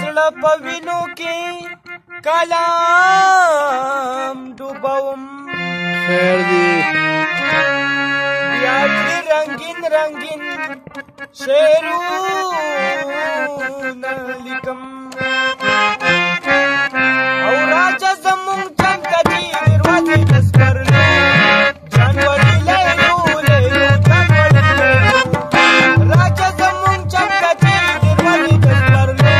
زړه په وینو کې کلام ډوبوم خیر دی بیا ترې رنګین رنګین شعرونه لیکم او راځه زمونږ جنګ ته چې دروازې د سپرلو جانوري لیلو لیلو جانوري لیلو راځه زمونږ جنګ ته چې دروازې د سپرلو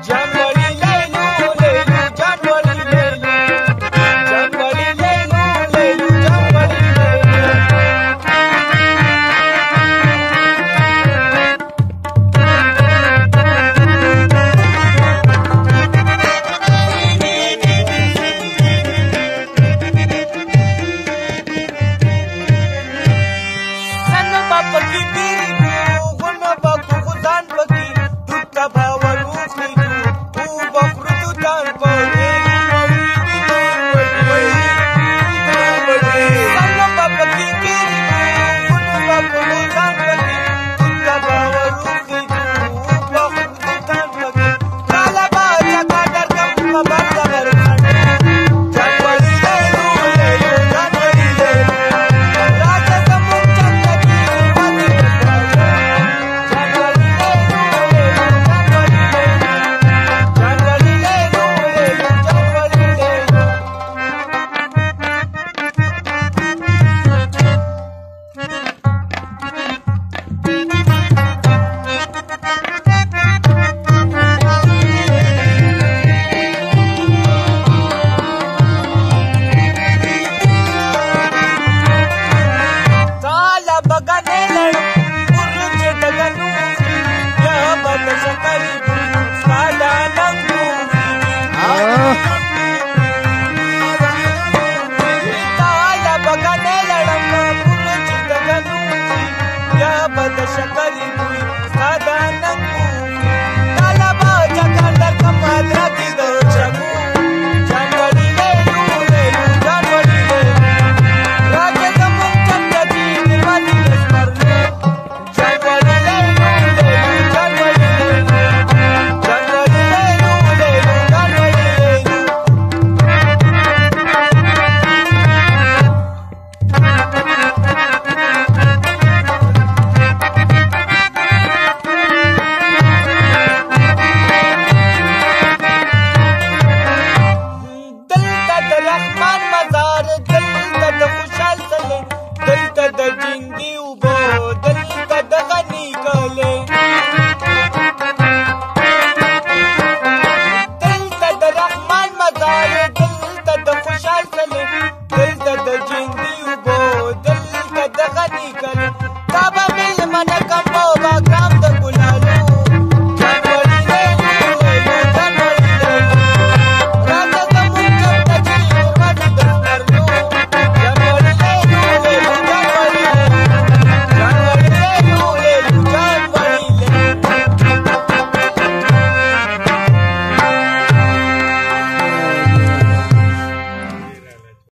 جانوري لیلو لیلو جانوري لیلو جانوري لیلو لیلو جانوري لیلو